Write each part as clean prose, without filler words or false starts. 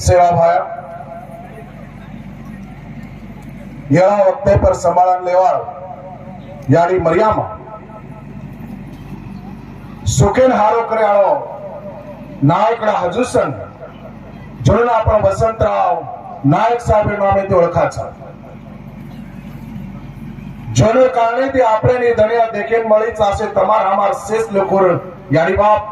सेवा भाया येळा वक्ते पर संभाळन लेवाळ याडी मरियामा सुखेन हारो करे आळो नायकडा हजूसन म्हणून आपण वसंतराव नायक साहेब नामे ते ओळखाचा जन कारणे ते आपले धनिया देखेन मळीच असे तमार हमार शेष लोकोर याडी बाप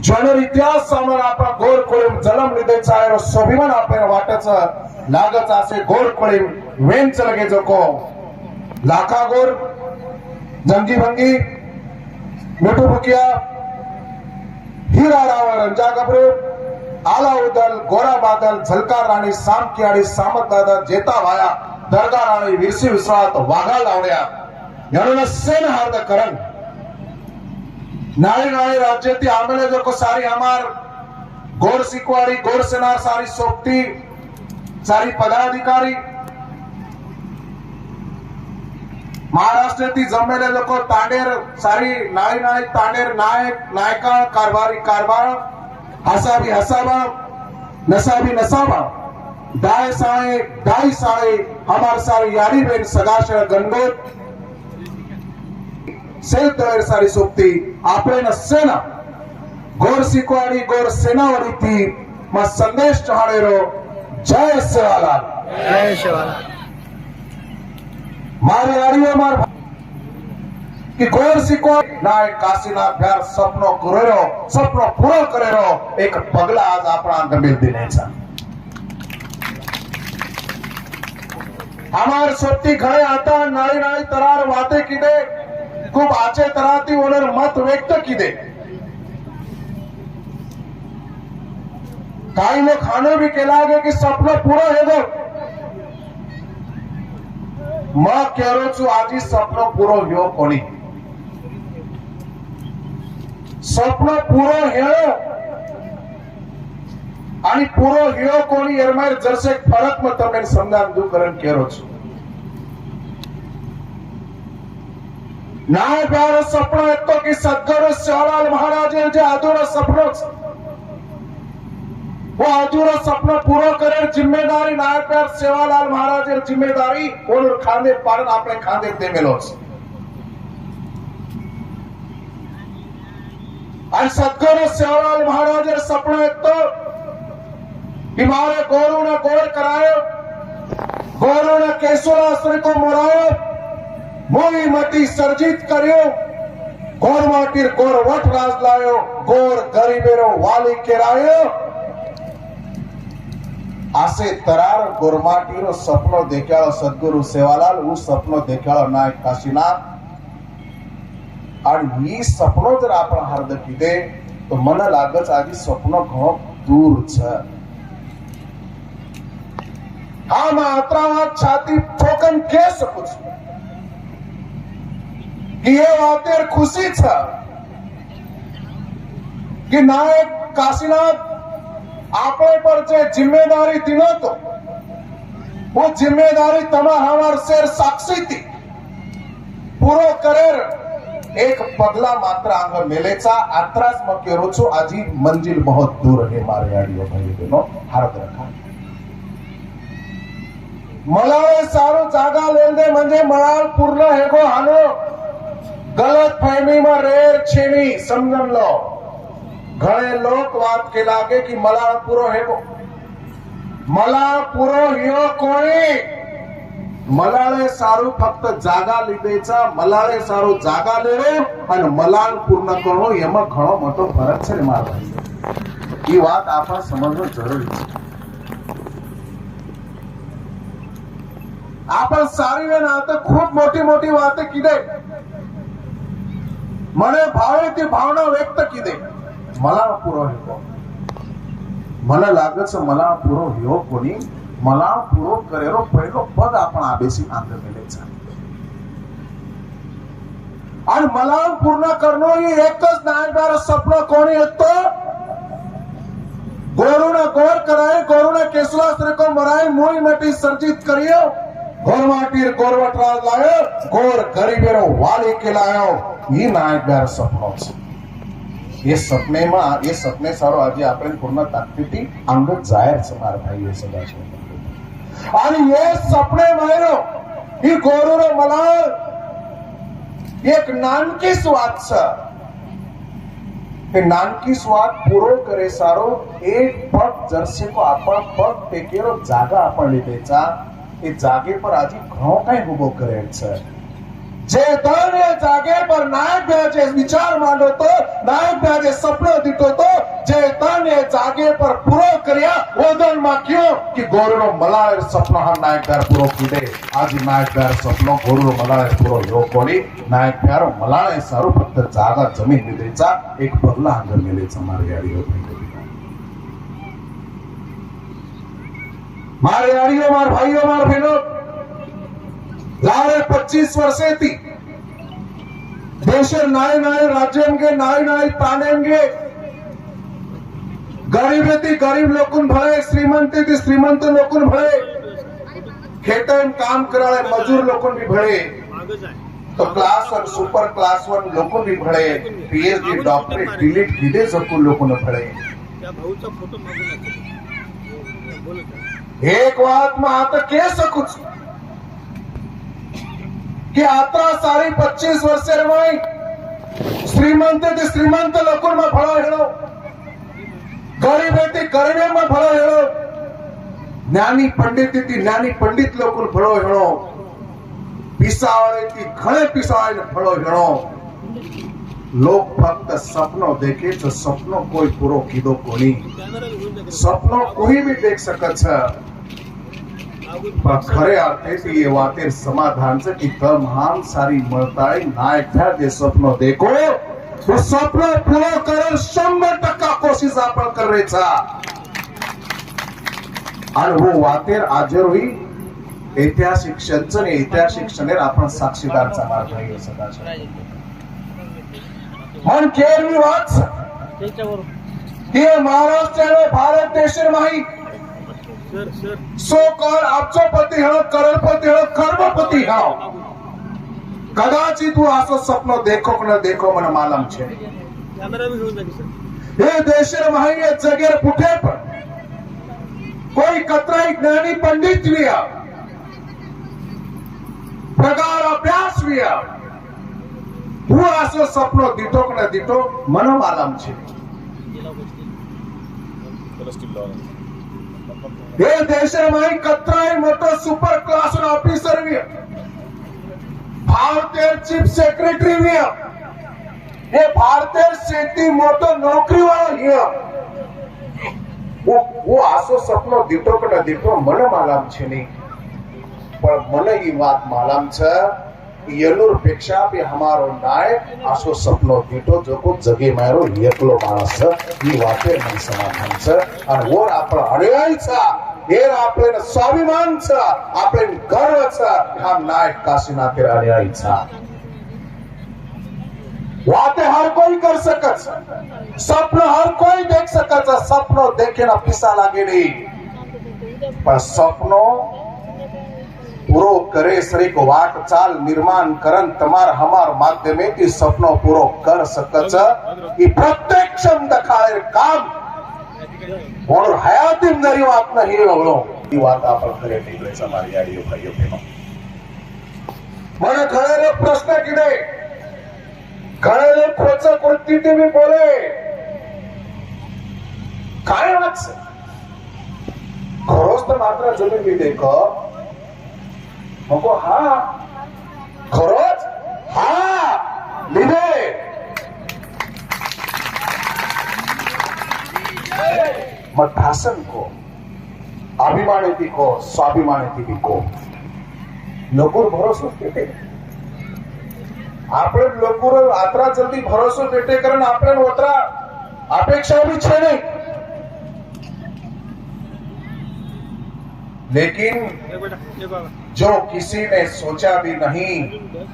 जन इतिहास सामर आपण गोर कोळीम जन्म लिदेचा आहे स्वाभिमान आपण वाटच लागच असे गोर कोळीम वेंच लगे जको लाखा गोर जंगी भंगी मिठू बुकिया हीरा रावण रंजा गबरू आला उदल गोरा बादल झलकार राणी साम कियाडी सामत दादा जेता वाया दरगा राणी विरसी विश्वात वाघा लावड्या यानं सेन हार्द करण नारी नारी राज्य ती आमले जो को सारी हमार गोर सिकवाड़ी गोर सेनार सारी सोपती सारी पदाधिकारी महाराष्ट्र ती जमेले जो को तांडेर सारी नारी नारी तांडेर नायक नायका कारभारी कारभार हसाबी हसाबा नसाबी नसाबा दाय साळे हमार सारी यारी बेन सगाशर गणगोत सेल तयार सारी सोपती आपले न सेना गोर सिकवाड़ी गोर सेनावड़ी थी म संदेश चहाड़ेरो जय सेवालाल जय सेवालाल मारे आरियो मार कि गोर सिकवाड़ी नायक काशीनाथ प्यार सपनो करेरो सपनो पूरो करेरो एक पगला आज अपना गंभीर दिनेचा हमार सोपती घरे आता नाळी नाळी तरार वाते किदे खूब आचे तराती ओनर मत व्यक्त किदे काही लोग खाने भी केलागे कि सपना पूरा है गो मां केरो छु आजी सपनो पूरो ह्यो कोणी सपनो पूरो हेळो आणि पूरो ह्यो कोणी एरमार जरसे फरक में तमें समजान दू करन केरो छु नाय प्यारो सपनो एतो कि सद्गुरु सेवालाल महाराज जे अधूरा सपनो वो अधूरा सपना पूरा करे जिम्मेदारी नाय प्यार सेवालाल महाराज जिम्मेदारी और खांदे पारन आपने खांदे ते मेलोस और सद्गुरु सेवालाल महाराज सपनो एतो कि मारे गोरू ने गोर करायो गोरू ने केशुलाश्री को मोरायो मोई मती सर्जित करियो गोर माटीर गोर वट राज लायो गोर गरीबेरो वाली केरायो आसे तरार गोरमाटीरो सपनो देख्याळो सद्गुरु सेवालाल वो सपनो देख्याळो नायक काशीनाथ आणि ही सपनो जर आपण हार्द किदे तो मन लागच आजी सपनो घणो दूर छ हा मात्रा छाती ठोकन के सकूं कि ये वातेर खुशी छ कि नायक काशीनाथ आपने पर जे जिम्मेदारी दिनो तो वो जिम्मेदारी तमा हमार शेर साक्षी थी पूरो करेर एक पगला मात्र आंग मेलेचा आत्रास मग केरो छो आजी मंजिल बहुत दूर है मारे आडियो भाई बहनों हार्द रखा मलाळे सारो जागा लेंदे म्हणजे मलाळ पूर्ण हेगो हानो गलत फहमी में रेर छेनी समझन लो घणे लोग बात के लागे कि मलाळ पूरो हेगो मलाळ पूरो हियो कोणी मलाळे सारू फक्त जागा લીધેचा मलाळे सारू जागा लेरो અને મલાળ પૂર્ણ કરો એમાં ઘણો મોટો ફરક છે મારા ભાઈ એ વાત આપણે સમજવું જરૂરી છે आपण सारी वेळ आता खूप मोठी मोठी वाते किदे मने भावे ती भावना व्यक्त किदे मला पुरो हेको मला लागच मला पुरो ह्यो कोणी मला पुरो करेरो पहिलो पद आपण आबेसी आंध्र मेलेचा आणि मला पूर्ण करणं ही एकच नायकदार स्वप्न कोणी येतो गोरुना गोर कराय गोरुना केशुलाश्री को मराय मोई मटी सर्जित करियो गोरमाटीर गोरवट राज लायो गोर गरीबेरो वाली के लायो ये नायकदार स्वप्न એ સપને સારો આજે આપણે પૂર્ણ તાકતીથી અંગત જાહેર છે મારા ભાઈઓ સદા છે અને એ સપને મારો એ ગોરુરો મલાલ એક નાનકી સ્વાદ છે એ નાનકી સ્વાદ પૂરો કરે સારો એક પગ જર્સી કો આપણ પગ ટેકેરો જાગા આપણ લીધે ચા એ જાગે પર આજે ઘણો કઈ ઉભો કરેલ છે જે ધન એ જાગે પર નાયક વ્યાજે વિચાર માંડો તો નાયક વ્યાજે સપનો દીધો તો જે ધન એ જાગે પર પૂરો કર્યા ઓદન માં કયો કે ગોરુનો મલાળ સપનો હા નાયક વ્યાર પૂરો કીધે આજે નાયક વ્યાર સપનો ગોરુનો મલાળ પૂરો યો કોની નાયક વ્યારો મલાળ સારું ફક્ત જાગા જમીન લીધે ચા એક પગલા આગળ મેલે છે મારી યારીઓ મારે યારીઓ માર ભાઈઓ માર બહેનો लारे 25 वर्षे थी देश नाय नाय राज्यंगे नाय नाय प्राणेंगे गरीबे थी गरीब लोगों भळे श्रीमंती थी श्रीमंत लोगों भळे खेतन काम कराळे मजूर लोगों भी भळे तो क्लास 1 सुपर क्लास 1 लोगों भी भळे पीएचडी डॉक्टरेट डिलीट कीधे सकून लोगों भळे एक बात में आता कह सकूं कि आता सारी 25 वर्षे रमाई श्रीमंत थी श्रीमंत लोगों में भलो हेलो गरीब थी गरीबे में भलो हेलो ज्ञानी पंडित थी ज्ञानी पंडित लोगों भलो हेलो पिसावाळे थी घणे पिसावाळे भलो हेलो लोग फक्त सपनो देखे तो सपनो कोई पूरो कीधो कोनी सपनो कोई भी देख सकत छे खरे अर्थेથી એ વાતે સમાધાન છે કે તમામ સારી મળતાય નાયક થયા જે સપનો દેખો તો સપનો પૂરો કરેલ 100% કોશિશ આપણ કરે છે અને वो વાતે આજે રોઈ ऐतिहासिक क्षण ऐतिहासिक क्षणे आपण साक्षीदार समार भाई सदा છે मन केरवी વાત કે મહારાષ્ટ્ર ભારત દેશમાં सो कॉल अब्जोपती हो करोड़पती हो कर्मपती हो कदाचित तू असं स्वप्न देखो न देखो मन मालूम छे हे देशर माहिए जगेर कुठे पण कोई कतराई ज्ञानी पंडित विया प्रगाढ अभ्यास विया तू असं स्वप्न दिठो न दिठो मन मालूम छे हे देशामाई कतराई मोटो सुपर क्लास ऑफिसर भी भारतीय चीफ सेक्रेटरी भी ये भारतीय शेती मोटो नौकरी वाला ही वो आसो सपनो दिठो के न दिठो मन मालूम छे नहीं पर मन ये बात मालूम छे येलूर पेक्षा भी हमारो नायक आसो सपनो दिठो जो को जगे मारो एकलो माणस ये वाते मन समाधान छे और वो आपण हणियाई छे ये आपले स्वाभिमान छे आपले गर्व छे हम नायक काशीनाथ हणियाई छे वाते हर कोई कर सकत छे सपन हर कोई देख सकत छे सपनो देखे ना पिसा लागे नहीं पर सपनो पूरो करे श्री को वाट चाल निर्माण करन तमार हमार माध्यमे की सपनो पूरो कर सकत छे ई प्रत्यक्षम दखाळे काम और हयाती नरी बात नहीं होलो ई बात आपण करे नीकळे समारी आडियो भाईयो बहनो મને ઘણા લોક પ્રશ્ન કીધે ઘણા લોક ખોચા કોર્તીતે भी बोले काय વાત છે ખરોસ તો માત્ર જમીન લીધે ક मको हा खरोच हा લીધે मत भाषण को अभिमानी थी को स्वाभिमानी थी भी को लोगों भरोसा देते આપણે લોકો આતરા જલ્દી ભરોસો દેતે કરન આપણે ઓતરા અપેક્ષા भी છે नहीं लेकिन जो किसी ने सोचा भी नहीं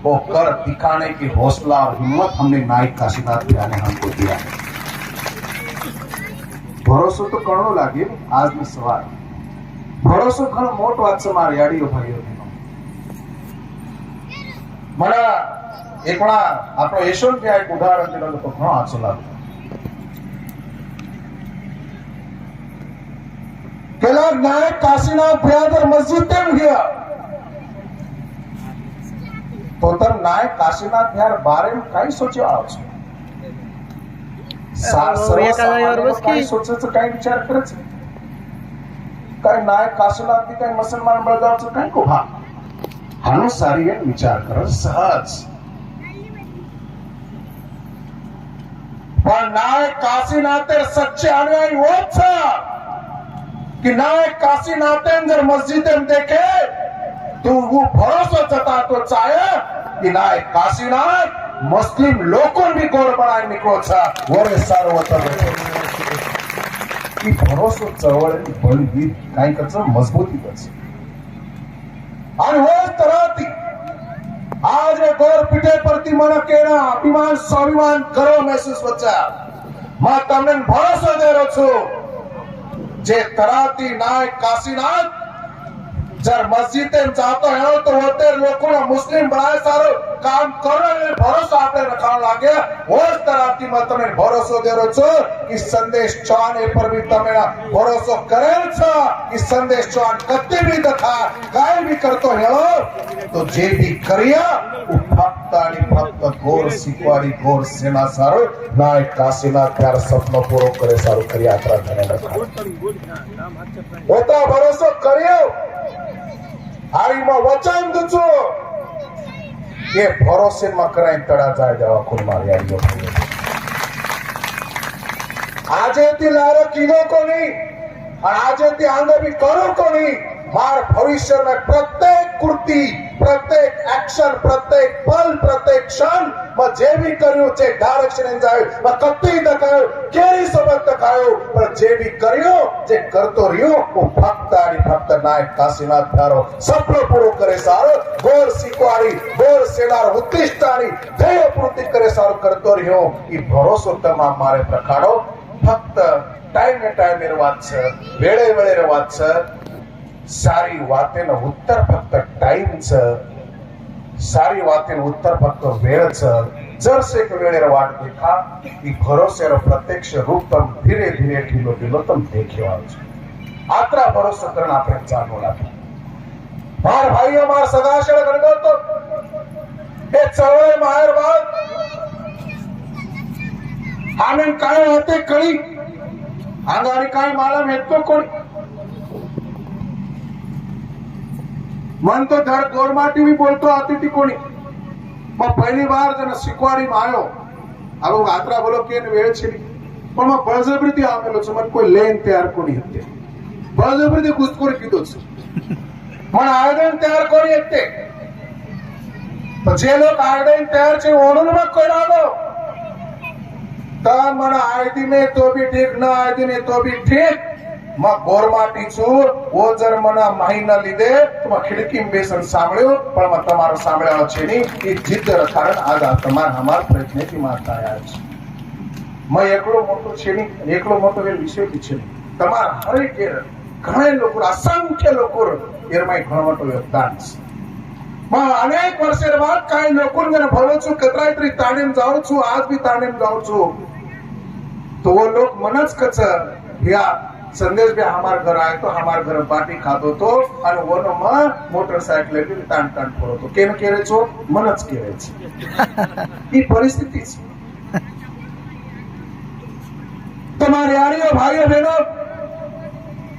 वो कर दिखाने की हौसला और हिम्मत हमने नायक काशीनाथ भैया ने हमको दिया है भरोसो तो करनो लागे आज में सवाल भरोसो घणो मोट વાત છે મારી યાડીઓ ભાઈઓ મને એકલા આપણો યશવંત એક ઉદાહરણ દીધું તો ઘણો આછો લાગ્યો પેલા નાયક કાશીનાથ ભયાદર મસ્જિદ તેમ ગયા તો તમ નાયક કાશીનાથ યાર બારે કાઈ સોચ્યો આવો છો काय सोचायचं काय विचार करायचं काय नायक काशीनाथ काय मुसलमान बळगावचं काय को भा हानो सारी विचार कर सहज पण नायक काशीनाथ सच्चे अनुयायी होत छ कि नायक काशीनाथ जर मस्जिद में देखे तो वो भरोसा जता तो चाहे कि नायक काशीनाथ मुस्लिम लोगों भी गोर बनाए निकलो छा वरे सार्वतर की भरोसा चळवळी बळगी काय करच मजबूती करच आणि वो तरती आज गोर पिठे प्रति मन केना अभिमान स्वाभिमान गर्व महसूस वचा मा तमने भरोसा दे रो छु जे तराती नायक काशीनाथ जर मस्जिद में जातो है तो होते लोगों ने मुस्लिम बनाए सारो काम करने भरोसा आपने रखा लागे और तरह की मत में भरोसा दे रो छो कि संदेश चौहान पर भी तमे भरोसा करे छ कि संदेश चौहान कते भी तथा काय भी करतो हेलो तो जे भी करिया वो भक्त आणि भक्त गोर सिकवाडी गोर सेना सारो नायक काशीनाथ प्यार सपनो पूरो करे सारो कर यात्रा करे होता भरोसा करियो आरी में वचन दूचो ये भरोसे में कराई तड़ा जाए जावा कोई मारी आयो आजे ती लारो कीधो कोनी और आजे ती आंगे भी करो कोनी मार भविष्य में प्रत्येक कृति प्रत्येक एक्शन प्रत्येक पल प्रत्येक क्षण में जे भी करियो जे डायरेक्शन जायो में कत्ती दखायो केरी सबक दखायो पर जे भी करियो जे करतो रियो वो भक्त आणि भक्त नायक काशीनाथ प्यारो सपनो पूरो करे सारो गोर सिकवारी गोर सेनार उत्तिष्ठ आणि ध्येय पूर्ति करे सारो करतो रियो ई भरोसो तमा मारे प्रकारो फक्त टाइम रे वाच वेळे वेळे वाच सारी वातेन उत्तर फक्त टाइम छ सारी वातेन उत्तर फक्त वेळ छ जर से एक वेळेर वाट देखा ई भरोसे रो प्रत्यक्ष रूप तम धीरे धीरे ढीलो ढीलो तम देखे आवछ आत्रा भरोसा करन आपने चालू लागे मार भाईओ मार सदाशळ गणगतो हे चळवळ माहेर बात आमेन काय होते कळी अंगारी काय माला मेतो कोणी मन तो धड़ गोरमाटी भी बोलतो आती थी कोणी मग पहिली बार जन शिकवाडी में आयो अब आत्रा बोलो के वेळ छेली पण मग बळजबरी आमेलो छ मन कोई लेन तयार कोणी हते बळजबरी घुसखोरी कीधो छ पण आयोजन तयार कोणी हते तो जे लोग आयोजन तयार छे ओणुन में कोई रागो ता मन आयदी ने तो भी ठीक ना आयदी ने तो भी ठीक मग गोरमाटी छू वो जर मना महीना લીધે તો ખિડકી में બેસન સાંભળ્યો પણ મ તમારો સાંભળ્યો છે ની એ જીદ કારણ આજ તમાર હમાર પ્રયત્ન થી મારતા આયા છે મ એકલો મોટો છે ની એકલો મોટો એ વિષય છે તમાર હરેક કેર ઘણા લોકો અસંખ્ય લોકો એરમાય ઘણો મોટો યોગદાન છે મ અનેક વર્ષે બાદ કાઈ લોકો ને ભળો છું કતરાઈત્રી તાણીમ જાઉં છું આજ भी તાણીમ જાઉં છું तो वो लोग मनच कच या संदेश भी हमारे घर आए तो हमारे घर बाटी खातो तो और वो नो मां मोटरसाइकिल पे तान तान फोड़ो तो केन केरे छो मनच केरे छे ई परिस्थिति छे तुम्हारे यारियो भाइयों बहनों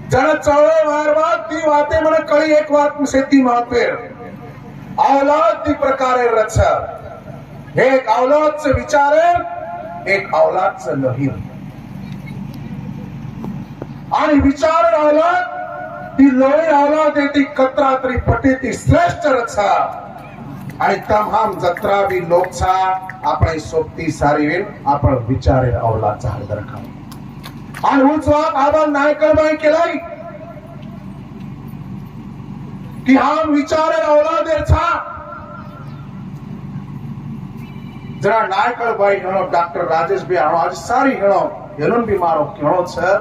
जरा चौड़े मार बात ती बातें मने कई एक बात में सेती महत्व औलाद दी प्रकारे रचा एक औलाद से विचारे एक औलाद से नहीं आणि विचार औलाद ती लोई औलाद ती कत्रात्री पटेती श्रेष्ठ रचा आणि तमाम जत्रा भी लोक छा आपणी सोबती सारी वेल आपण विचारे औलाद चाल रखा आणि उचवाक आबा नायकबाई केलाई कि हम विचारे औलाद छा जरा नायकबाई हेणो डॉक्टर राजेश भी हेणो आज सारी हेणो हेणो भी मारो केणो छ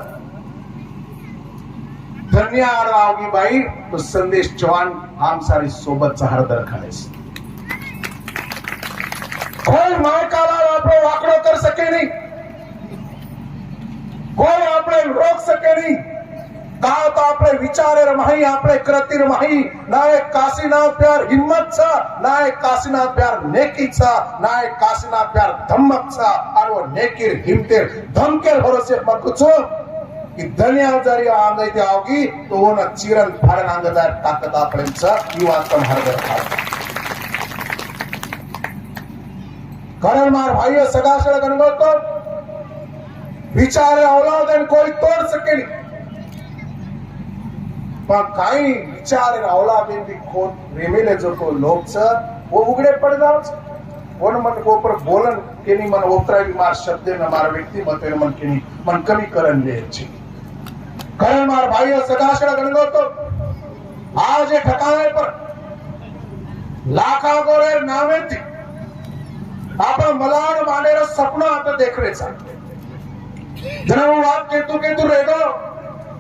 धन्यवाद आवगी बाई तो संदेश चौहान हम सारी सोबत हरदर खानेस कोई मायकाला आपको वाकड़ो कर सके नहीं कोई आपने रोक सके नहीं का तो आपले विचार माही आपले कृतीर माही ना एक काशीनाथ प्यार हिम्मतचा ना एक काशीनाथ प्यार नेकीचा ना एक काशीनाथ प्यार धम्मकचा आणि वो नेकीर हिमतेर धमकेर भरोसे मकुचो की दुनिया जरी आंगती आवगी तो वो न चिरन फाडन अंगदार ताकद आपलेंचा ही वास्तव हरदर कारण मार भाई सगाशळ गणगोतो विचार औलादन कोई तोड़ सके नहीं पण काही विचार औलादन भी खोद रेमेले जो को लोग छ वो उगड़े पड़ जाओ वो मन को ऊपर बोलन के नहीं मन ओतरा भी मार शब्द न मार व्यक्ति मत मन के नहीं मन कमी करन ले छी कारण मार भाई सगाशळ गणगोतो आज ये ठिकाणे पर लाखा गोरे नामे थी आपण मलाड मानेर सपना आता देखरेचा जरा वो बात केतु रेगो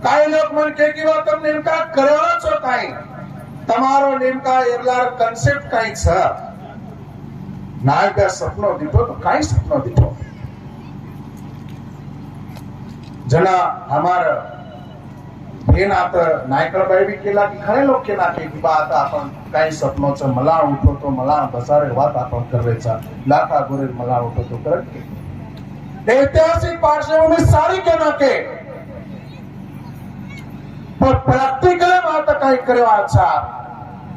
काही लोक म्हणते की वा तम नेमका करवाच काय તમારો नेमका एरलार कन्सेप्ट काय छ नायका सपनो दिठो तो काय सपनो दिठो जना हमार बेन आता नायकळबाई बी केला की खरे लोक केला की बा आता आपण काही सपनोचं मला उठवतो मला बसारे वात आपण करायचा लाखा गोरे मला उठवतो करत ऐतिहासिक पार्श्वभूमि सारी के नाके पर प्रैक्टिकल बात काही करवा अच्छा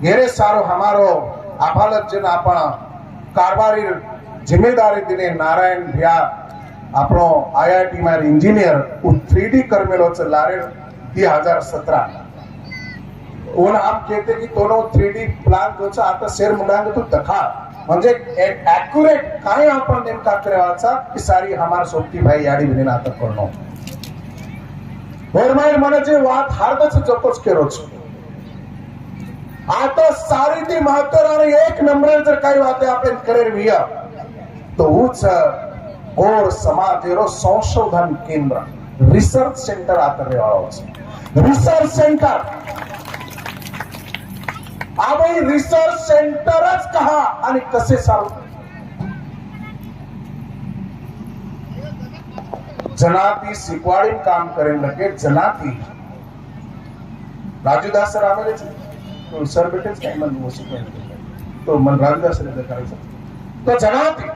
घेरे सारो हमारो आभालत जन आपण कारभारी जिम्मेदारी दिने नारायण भैया आपनो आईआईटी में इंजीनियर 3D करमेलोच लारे 2017 ओन आप कहते की दोनों 3D प्लान जोचा आता शेर मुलांग तो दखा म्हणजे ॲक्युरेट काय आपण नेमका करावाचा की सारी हमार सोबती भाई याडी विने आता करणो बोरमाई मनाचे वाद हार्दच जपोच केरोच आता सारी ती महत्त्वाने एक नंबर जर काही वाते आपण करेर विया तो उच और समाजेरो संशोधन केंद्र रिसर्च सेंटर आता रेवाळोच रिसर्च सेंटर आबाई रिसर्च सेंटरच कहा आणि कसे चालू जनाती शिकवाडी काम करेन लगे जनाती राजूदास सर आमेले तो सर बेटेच काय मन वो शिकवाडी तो मन राजूदास सर करायचं तो जनाती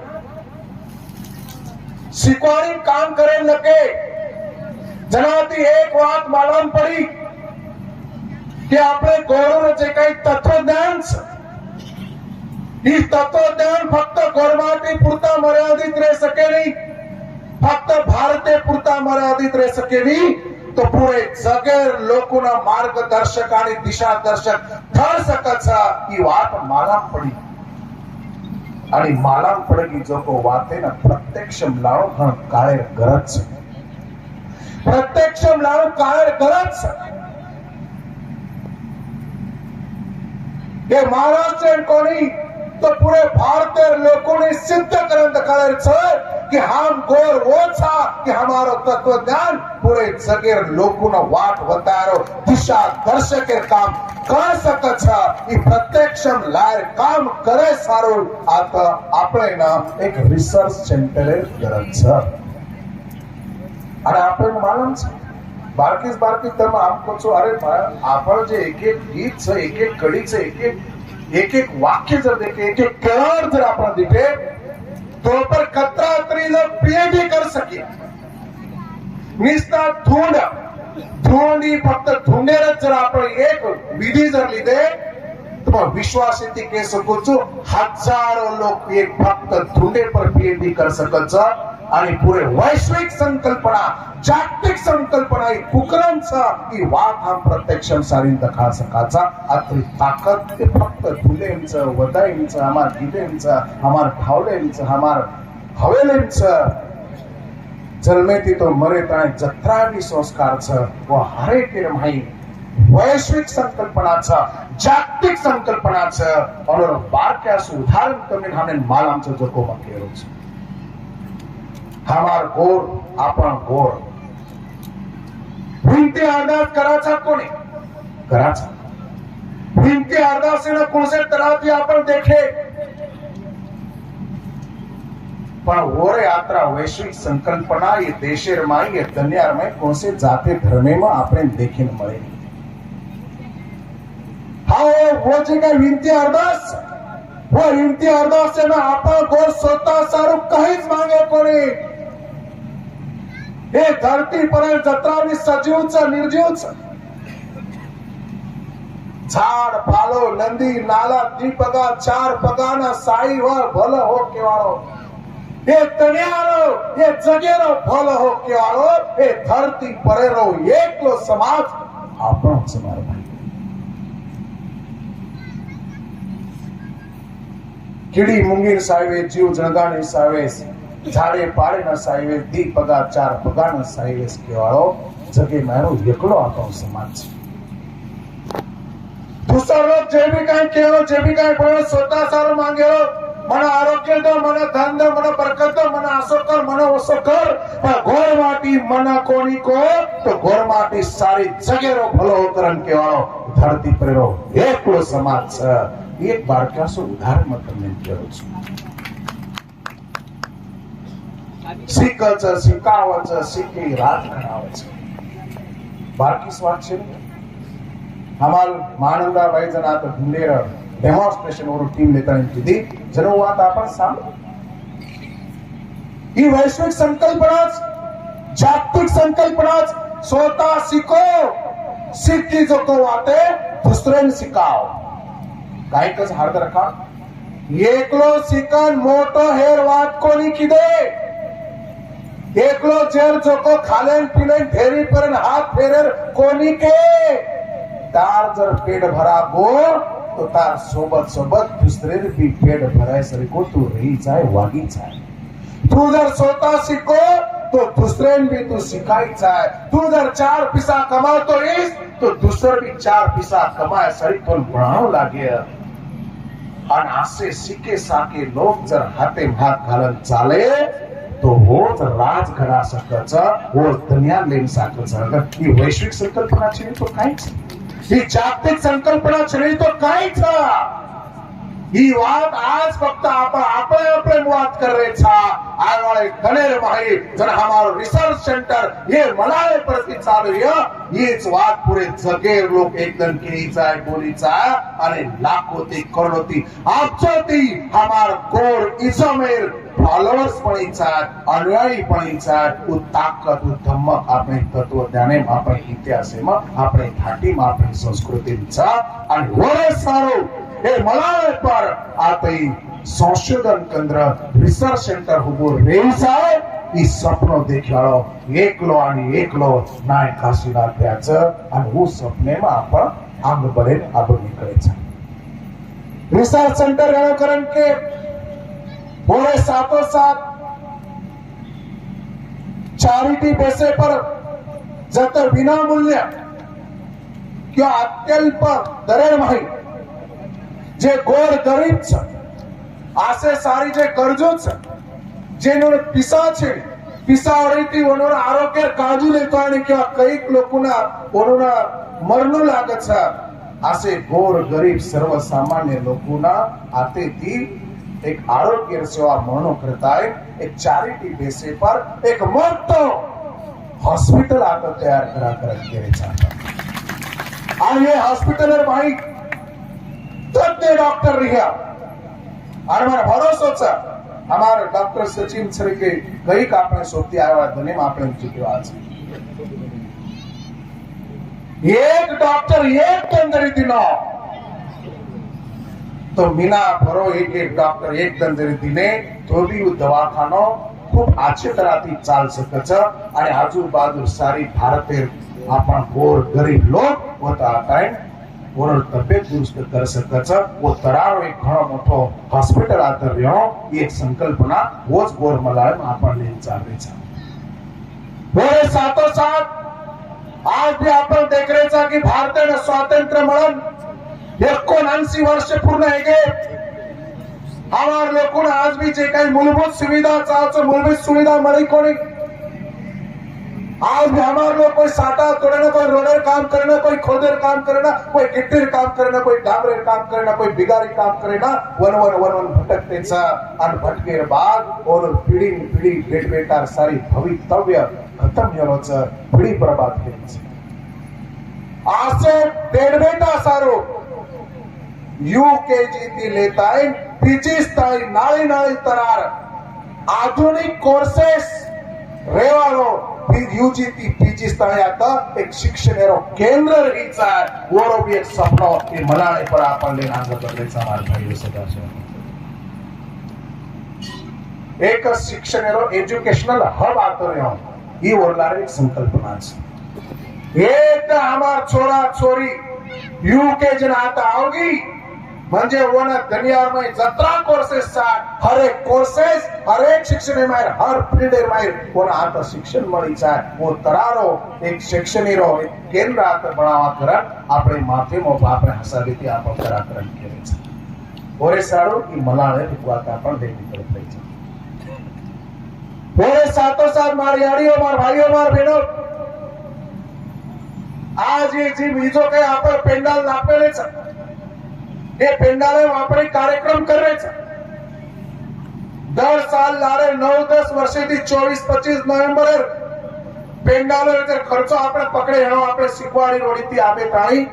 शिकवाडी काम करेन लगे जनाती एक बात मालूम पड़ी कि आपले गौरव जे काही तत्वज्ञान ही तत्वज्ञान फक्त गोरमाटी पुरता मर्यादित रह सके नहीं फक्त भारते पुरता मर्यादित रह सके नहीं तो पूरे जगेर लोकोना मार्गदर्शक आणि दिशादर्शक ठर सकत ही वाट मालाम पड़ी आणि मालाम पड़ेगी जो को वाते ना प्रत्यक्ष लावो पण काळे गरज प्रत्यक्ष लावो काळे गरज ये महाराष्ट्र कोणी तो पूरे भारतीय लोगों ने सिद्ध करन दिखाया कि हम गोर वो था कि हमारो तत्वज्ञान पूरे जगेर लोगों ने वाट बतारो दिशा दर्शक काम कर सकत छा ई प्रत्यक्षम लायर काम करे सारो आता આપણે ના એક રિસર્ચ સેન્ટર ગરજ છે અને આપણે માલूम છે बारकीस तम आपको छो अरे आपण जे एक एक गीत छे एक एक कड़ी छे एक एक वाक्य जर देखे एक एक कलर जर आपण दिखे तो पर कतरा तरी जर पीएचडी कर सके निस्ता धुंडी फक्त धुंडेरच जर आपण एक विधी जर लिदे तो विश्वास येते के सकू छो हजारों लोग एक फक्त धुंडे पर पीएचडी कर सकत आणि पूरे वैश्विक संकल्पना जागतिक संकल्पना ही कुकरांचा ही वाद हा प्रत्यक्षम सारीन दखा सकाचा अत्री ताकद ते फक्त धुलेंचं वदाईंचं हमार गीतेंचं हमार ठावलेंचं हमार हवेलेंचं जन्मेती तो मरे ताणे जत्रावी संस्कारचं व हरे केर माही वैश्विक संकल्पनाचा जागतिक संकल्पनाचं और बारक्यास उदाहरण कमी हमने माल आमचं जो को केरोच हमार गोर आपण गोर विनती अरदास कराचा कोणी कराचा विनती अरदास ने कोणसे तरह आपण देखे पण ओर यात्रा वैश्विक संकल्पना ये देशेर में ये दुनिया में कौन से जाते धर्मे में आपने देखने મળે हाँ वो जगह विनती अरदास वो विनती अरदास में आपा गोर स्वतः सारू कहीं मांगे कोणी हे धरती पर जत्रानी सजीव छ निर्जीव छ झाड़ पालो नंदी नाला द्विपगा चार पगाना साई वर भल हो केवाळो ये तणियारो ये जगेरो भल हो केवाळो ये धरती परेरो एकलो समाज આપણો સમાજ ભાઈ કીડી મુંગીર સાહેવે જીવ જણગાણી સાહેવે झाड़े पाड़े न साइवे दी पगा चार पगा न साइवे केवाळो जगे मारो एकलो आपणो समाज दूसरा लोग जे भी काई केलो जे भी काई बोलो स्वतः सारो मांगेलो मन आरोग्य दो मन धन दो मन बरकत दो मन आसो कर मन ओसो कर पर घोर माटी मन कोनी को तो घोर माटी सारी जगेरो भलो करन केवाळो धरती परेरो एकलो समाज छ एक बारकासो उदाहरण में તમને કહેવું છું શીખચ શીખાવચ શીખી રાત કરાવચ બાકી સ્વાદ છે हमार मानंदा भाई जना तो ढूंढेर डेमॉन्स्ट्रेशन और टीम लेता कीधी जनो बात आपण सांग ही वैश्विक संकल्पनाच जागतिक संकल्पनाच स्वतः शिको सिद्धी जो को वाटे दुसऱ्यान शिकाव काय कस हार्द रखा एकलो शिकन मोटो हेर वात कोणी किदे एकलो जेर जोको खालेन पिलेन ढेरी परन हाथ फेरेर कोणी के तार जर पेट भरा गो तो तार सोबत सोबत दुसरे भी पेट भराय सरी को तू रही जाए वागी जाए तू जर स्वतः शिको तो दुसरे भी तू सिखाई जाए तू जर चार पैसा कमाओ तो इस तो दूसरे भी चार पैसा कमाए सरी तो बढ़ाओ लागे और आसे सीखे साके लोग जर हाथे हाथ घालन चाले तो होच राज घडा सकच वो दुनिया लेन सकच अगर ही वैश्विक संकल्पना छे तो काहीच ही जागतिक संकल्पना छे तो काहीच ही बात आज फक्त आपण आपले बात कर रहे छा आय वाले गणेर माही जन हमारो रिसर्च सेंटर ये मलाय प्रति चालू हीच बात पुरे जगे लोक एकदम केली जाय बोली जाय आणि लाखो ते करोडो ती आपचोती हमार कोर इजमेर फॉलोअर्स पण इच्छात अनुयायी पण इच्छात उ ताकत उ धम्मक આપણે તત્વજ્ઞાને આપણે ઇતિહાસમાં આપણે ઘાટીમાં આપણી સંસ્કૃતિ છે અને વરે સારો એ મલાય પર આપઈ સંશોધન કેન્દ્ર રિસર્ચ સેન્ટર ઉભો રેવસાય ઈ સપનો દેખાડો એકલો અને એકલો નાય કાશીનાથ થયા છે અને હું સપનેમાં આપણ આંગ બળે આગળ નીકળે છે રિસર્ચ સેન્ટર ગણકરણ કે बोले साथों साथ चैरिटी बेसे पर जत विना मूल्य क्या अत्यल्प दरेर माही जे गोर गरीब छ आसे सारी जे गरजो छ जेनो पिसा छे पिसा रीति ओनोना आरोग्य काळजी लेतो आणि किंवा काही लोकोना ओनोना मरणू लागत छ आसे गोर गरीब सर्वसामान्य लोकोना आतेती एक आरोग्य सेवा मनो करता है एक चैरिटी बेसे पर एक मोटो हॉस्पिटल आता तैयार करा कर के चाहता और ये हॉस्पिटल भाई तज्ञ डॉक्टर रिया और हमारा भरोसा छ हमारे डॉक्टर सचिन सर के गई का आपने सोती आया धने में आपने चुके आज एक डॉक्टर एक तंदरी दिनो तो मीना भरो एक एक डॉक्टर एक दंजरी दिने तो भी वो दवाखानो खूब अच्छी तरह थी चाल सकच आणि आजूबाजू सारी भारते आपण गोर गरीब लोग होता आहे ओर तब्येत दुरुस्त कर सकच वो तराव एक घणो मोठो हॉस्पिटल आता रह्यो एक संकल्पना वोच गोर मलाळ आपण ले चालले छ बोले साथो साथ आज भी आपण देख रहे छ की भारताने स्वातंत्र्य मिळून 79 वर्ष पूर्ण है गे हमार लोगों आज भी जे काही मूलभूत सुविधा चाहतो मूलभूत सुविधा मળી कोणी आज हमारे लोग कोई साटा तोड़ना, कोई रोडर काम करना, कोई खोदर काम करना, कोई गिट्टीर काम करना, कोई डांबरेर काम करना, कोई बिगारी काम करना, वन वन वन वन भटकतेचा आणि भटकेर बाद और पिढी पिढी भेट भेटार सारी भवितव्य खतम होण्याचं पिढी बर्बाद केलीच. आसे डेडबेटा सारो यूकेजी ती लेताय पीचीस्ताई नाळी नाळी तरार आधुनिक कोर्सेस रेवालो यूजीती पीचीस्ताई आता एक शिक्षणेरो केंद्र रहीचा वरो भी एक सपनो की मनाळे पर आपण ले नांग बदलेचा मार्ग आहे सगळं. एक शिक्षणेरो एज्युकेशनल हब आतो रे ही वरलार एक संकल्पना आहे. एक हमार छोरा छोरी यूकेजी ना आता आओगी म्हणजे वन दुनिया में जत्रा कोर्सेस हर एक कोर्सेस हर एक शिक्षण में हर फील्ड में वन आता शिक्षण मળી છે. वो तरारो एक शैक्षणिक एक केंद्र आता बनावा करन આપણે માથે મો આપણે હસાવીથી આપણે કરાકરણ કરે છે. ઓરે સારું की મલાળે વાત आपण દેવી પડે છે. ઓરે સાતો સાત મારી આડીઓ માર ભાઈઓ માર બહેનો आज ये जी બીજો કઈ આપણે પેન્ડાલ નાખેલે છે એ પેન્ડાલે આપણે કાર્યક્રમ કરે છે. દર સાલ લારે 9-10 વર્ષથી 24-25 નવેમ્બરે પેન્ડાલો એટલે ખર્ચો આપણે પકડે એનો આપણે શીખવાડી રોડીથી આવે તાણી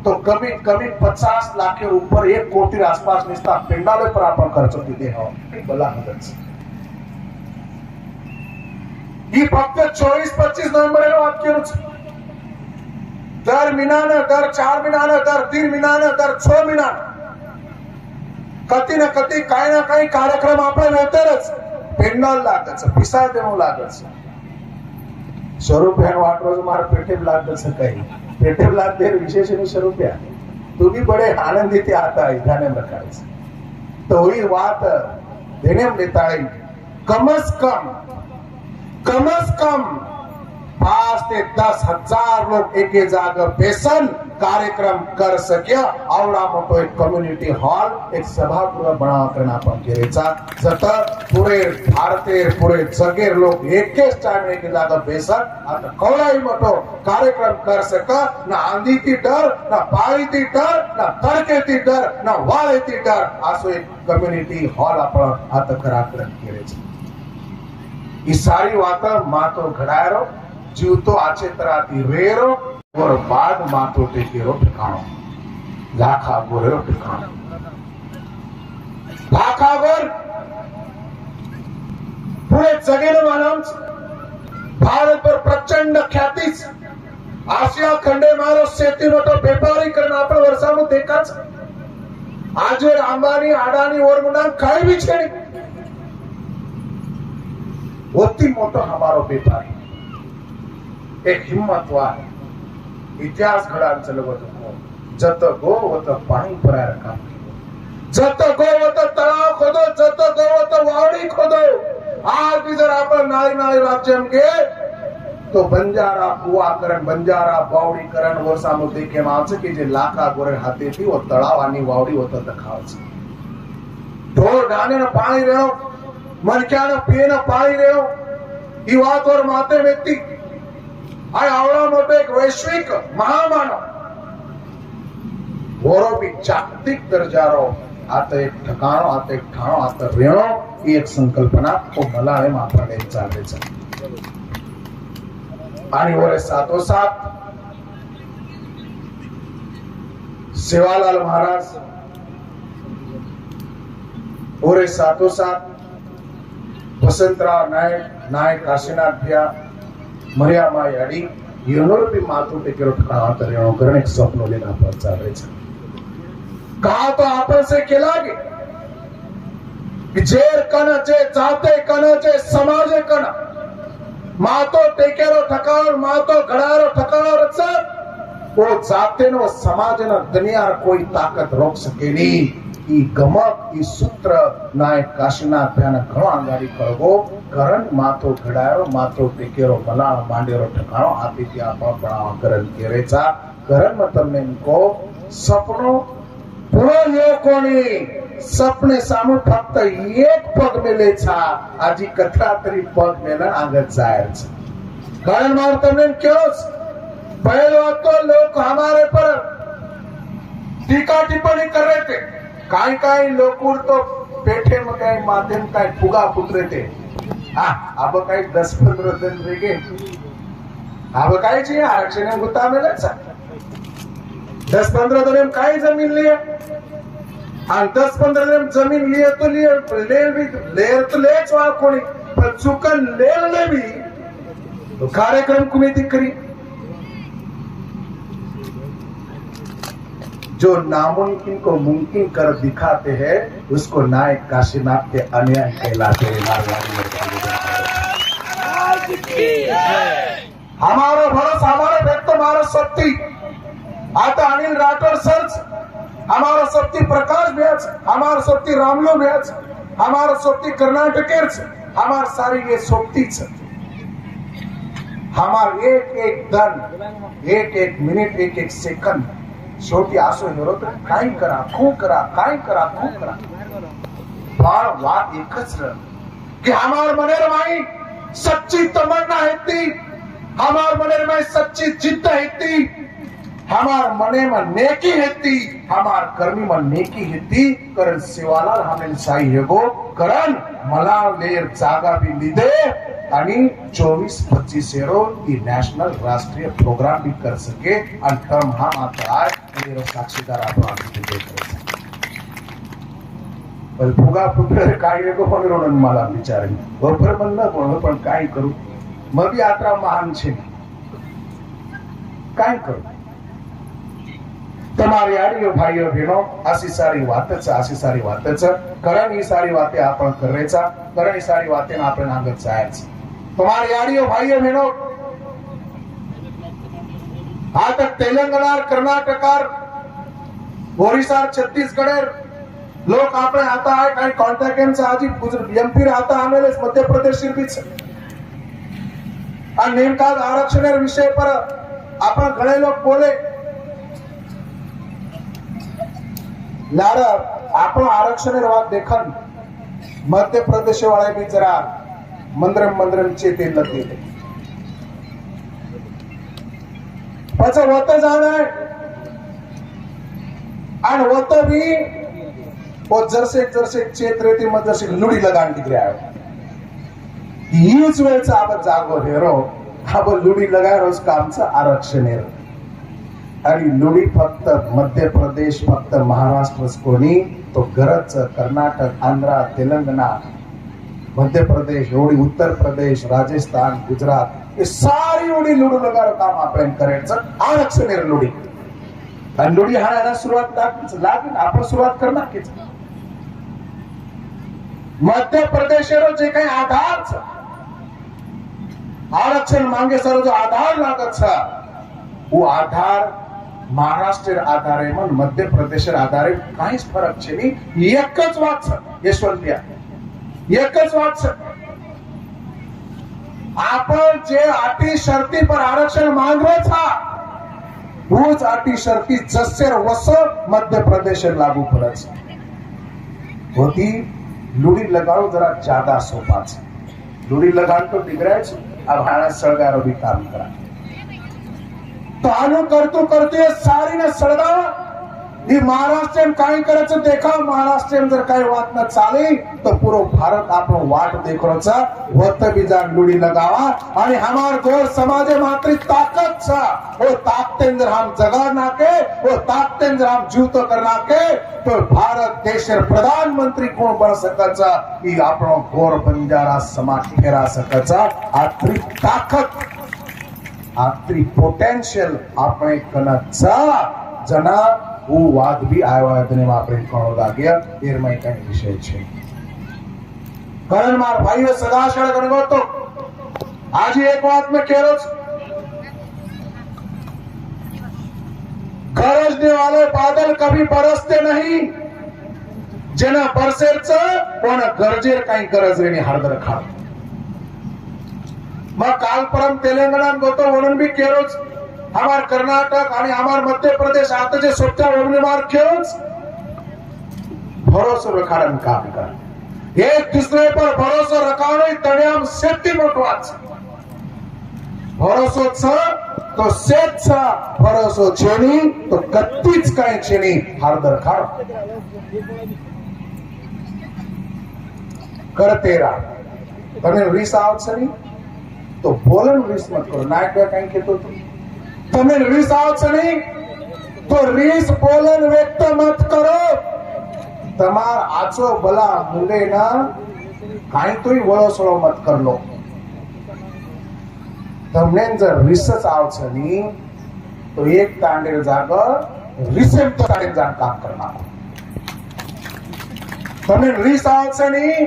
તો કમી કમી 50 લાખ ઉપર 1 કોટી આસપાસ નિસ્તા પેન્ડાલો પર આપણે ખર્ચો દીધે હો એ ભલા મદદ છે. ઈ ફક્ત 24-25 નવેમ્બરે નો વાત કર્યું છે. दर महीना दर 4 महीना दर 3 महीना दर 6 महीना कती ना कती काय ना काही कार्यक्रम આપણે નતરच પેન્ડલ લાગે છે પૈસા દેવું લાગે છે. 100 રૂપિયાનો આટલો જ મારા પેટે લાગે છે કઈ પેટે લાગે વિશેષ ની 100 રૂપિયા તું भी बड़े आनंदित आता है गाने में रखा है. तो वही बात देने में लेता है कम से कम 5 से 10 हजार लोग एक जागर बेसन कार्यक्रम कर सके आवडा मोठो एक कम्युनिटी हॉल एक सभागृह बनावा करना पण केरेचा जत पुरे भारतेर पुरे जगेर लोग एकेच टाइम एक जागर बेसन आता कवडाई मोठो कार्यक्रम कर सका ना आंधीती डर ना पाळीती डर ना तडकेती डर ना वाळेती डर असो एक कम्युनिटी हॉल आपण आता कार्यक्रम केरेचा. ही सारी वात मातो घडायरो जीवतो आचे तराती रेरो और बाद मातो टेकेरो ठिकाणो लाखा गोरेरो ठिकाणो लाखा गोर पुरे जगेलो मालूम भारत पर प्रचंड ख्याति आशिया खंडे मारो शेती मोटो व्यापारी करना आपण वर्षामु देखाच आज अंबानी अडानी और मुना काही भी छे ओती मोटो हमारो व्यापारी एक हिम्मतवार इतिहास घडाल चलवत जत गो वत पाणी भराय काम जत गो वत तळाव खोदो जत गो वत वावडी खोदो. आज भी जर आपण नाळी नाळी राज्य में गए तो बंजारा कुआ करण बंजारा वावडी करण वो सामो देखे मावचे की जे लाखा गोरे हाथे थी वो तळाव आणि वावडी वत दखावचे ढोर डाने न पाणी रेहो मनक्या न पिए न पाणी रेहो ई वात और माते व्यक्ति आ आवडा मोठो एक वैश्विक महामानव वरो भी जागतिक दर्जारो आता एक ठिकाणो आता एक ठाणो आता रेणो ही एक संकल्पना तो मलाळे मापाडे चालले છે. आणि वरे साथोसाथ सेवालाल महाराज वरे साथोसाथ वसंतराव नायक काशीनाथ भैया मरिया माई अड़ी योनोर भी माथु टेकेरो ठिकाणो तरेणो करण एक स्वप्न लेना पर चाले છે. कहा तो आपन से केला गे जेर कन जे जाते कन जे समाजे कन मातो टेकेरो ठिकाणो मातो घडारो ठिकाणो रचा वो जाते नो समाज न दुनिया कोई ताकत रोक सके नहीं. ई गमक ई सूत्र नायक काशीनाथ भैया घणो आंगारी करगो करण मातो घडायो मातो टेकेरो मलाळ मांडेरो ठिकाणो आती आपण बनावा करण केरेचा करण में तमने को सपनो पूरो યો કોની સપને સામુ ફક્ત એક પગ મેલે છે આજી કથા તરી પગ મેલા આગળ જાય છે. कारण मार तुमने क्यों पहले वक्त तो लोग हमारे पर टीका टिप्पणी कर रहे थे, काय काय लोग तो पेठे में काय माध्यम काय फुगा फुट रहे थे। हाँ अब काय 10-15 दिन वेगे अब काय चाहिए आरक्षण गुत्ता में 10-15 दिन काय जमीन लिए आणि 10-15 दिन जमीन लिए तो ले तो ले कोणी पण चुकन ले भी तो कार्यक्रम कमेटी करी। जो नामुमकिन को मुमकिन कर दिखाते हैं उसको नायक काशीनाथ के अन्याय कहलाते हैं। हमारा भरोसा हमारे व्यक्त हमारा शक्ति आता अनिल राठौर सर, हमारा शक्ति प्रकाश व्यास, हमारा शक्ति रामलो व्यास, हमारा शक्ति कर्नाटकेच, हमार सारी ये शक्तीच हमार एक एक दन एक एक मिनिट एक एक सेकंद शेवटी असो हेरो तर काय करा खूप करा काय करा खूप करा फार वाद एकच की हमार मनेर माई सच्ची तमन्ना है ती, हमार मनेर माई सच्ची जिद्द है ती, हमार मने में नेकी है ती, हमार कर्मी में नेकी है ती। करण शिवालाल हमें साई हेगो करण मला लेर जागा भी लिदे आणि 24-25 एरो की नॅशनल राष्ट्रीय प्रोग्राम भी कर सके आणि टर्म हा मात्र आहे मेरा साक्षीदार आपण पण फुगा फुटले काय एको पण रोडन मला विचारली बरोबर म्हणलं पण काय करू मग यात्रा महान છે काय करू તમારી આડીઓ ભાઈઓ બહેનો આસી સારી વાત છે કરણ ही सारी बातें आपण करायचा करण ही सारी बातें आपण આગળ जायचं। तुम्हारी आड़ियों भाइयों बहनों आज तक तेलंगाना कर्नाटक ओडिशा छत्तीसगढ़ लोग आपने आता है काही कॉन्टॅक्ट आज एमपी आता आमेले मध्य प्रदेश नेमका आरक्षण विषय पर आपण घणे लोग बोले लाड़ा आपण आरक्षण बात देखन मध्य प्रदेश वाले भी जरा मंद्रम चेते लगे पाचा होता जाना है आणि होता भी वो जरसे चेत रहती मग जरसे लुडी लगान दिख रहा है हीच वेळचा आपण जागो हेरो आपण लुडी लगाय रोज कामचं आरक्षण हेरो आणि लुडी फक्त मध्य प्रदेश फक्त महाराष्ट्र कोणी तो गरज कर्नाटक आंध्र तेलंगाना मध्य प्रदेश ओडी उत्तर प्रदेश राजस्थान गुजरात ये सारी ओडी लुडू लगार काम आपण करायचं आरक्षण लुडी आणि लुडी हाणायला सुरुवात लागेल आपण सुरुवात करणार की मध्य प्रदेश जे काही आधार आरक्षण मांगे सर जो आधार लागत वो आधार महाराष्ट्र आधारे मन मध्य प्रदेश आधारे काहीच फरक छे नहीं एकच वात यशवंतिया एकच वात आपण जे अटी शर्ती पर आरक्षण मांगरो था वोच अटी शर्ती जसेर वस मध्य प्रदेश लागू पड़े होती लुड़ी लगाओ जरा ज्यादा सोपा लुड़ी लगान तो दिगराय अब हाना सळगारो भी काम करा तो आनु करते सारी ना सळगा ही महाराष्ट्र काय करायचं देखा महाराष्ट्र जर काही वाट न चाले तो पूरो भारत आपण वाट देखरोचा वत बीजान लुडी लगावा आणि हमार गोर समाजे मात्र ताकत छा वो ताकतेंद्र हम जगा नाके वो ताकतेंद्र हम जूतो करना के तो भारत देशर प्रधानमंत्री कोण बन सकाचा ही आपण गोर बंजारा समाज फेरा सकाचा आत्री ताकत आत्री पोटेंशियल આપણે કનचा जना वो वाद भी आयोजन में આપણે ઘણો લાગ્યા એરમાં કઈ વિષય છે કારણ માર ભાઈઓ સદાશળ ગણગો તો આજે એક વાત में કહેરો गरजने वाले बादल कभी बरसते नहीं जेना बरसेरच पण गरजेर काही गरज रेनी हरदर खा मग काल परम तेलंगणात गोतो म्हणून भी केरोच हमार कर्नाटक आणि हमार मध्य प्रदेश आता जे सोचा वगने मार केरोच भरोसा रखाडन काम कर एक दूसरे पर भरोसा रखाणे तण्याम सेफ्टी मोठवाच ભરોસો છે તો સેજ છે, ભરોસો છે નહીં તો કદી જ કઈ છે નહીં. હળદર ખાઓ કરતેરા. તમે રીસ આવશે નહીં તો બોલન રીસ મત કરો. નાયક કઈ કહેતો હતો, તમે રીસ આવશે નહીં તો રીસ બોલન વ્યક્ત મત કરો. તમાર આચો ભલા મુંડે ના કાંઈ તોય વળોસળો મત કરલો. તમને જर રીસच આવશે નહીં તો એક તાંડેર જાગર રીસેમ તો તાંડેર જાગ કામ કરનાર. તમને રીસ આવશે નહીં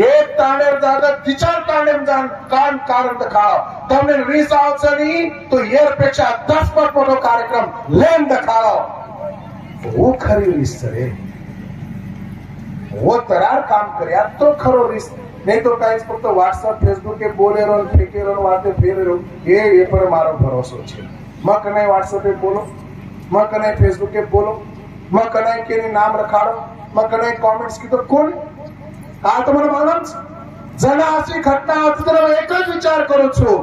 એક તાંડેર જાગર વિચાર તાંડેર જાગ કામ કારણ દેખાડો. તમને રીસ આવશે નહીં તો એર પેક્ષા 10 પટ મોટો કાર્યક્રમ લેમ દેખાડો. वो खरी રીસ છે. वो तरार काम કર્યા તો ખરો રીસ. नहीं तो कहीं फक्त व्हाट्सएप फेसबुक के बोले रहो फेंके रहो वाते फेरे रहो. ये पर मारो भरोसो छे. मैं कने व्हाट्सएप पे बोलो, मैं कने फेसबुक पे बोलो, मैं कने के नाम रखाड़ो, मैं कने कमेंट्स की तो कोण आ तो મને માલમ છે. જણા આસી ઘટના આવતી તો એક જ વિચાર કરું છું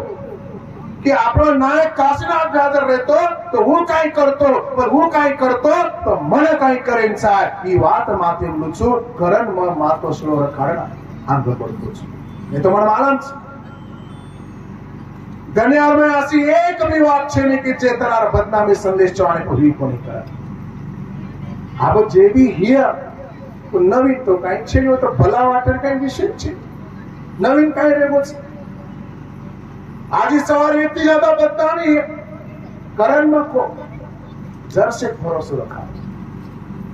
કે આપણો નાયક કાશીનાથ હાજર રહેતો તો હું કાઈ કરતો, પણ હું કાઈ કરતો તો મને કાઈ કરે સાહેબ. ಈ વાત માથે બોલું છું. કરણ માં માતો સ્લો રખાડના आंदोलन करतो छे. ये तो મને માલમ છે. દુનિયા में ऐसी एक भी बात છે नहीं कि જે તરાર બદનામી સંદેશ ચવાણે કોઈ કોની કરે. આ જે भी हियर तो नवीन तो કાઈ છે નહીં તો ભલા વાટર કાઈ વિશેષ છે. નવીન કાઈ રેગો છે. આજે સવારે એટલી જ્યાદા બદનામી કરણ માં કો જરસે ભરોસો રખા.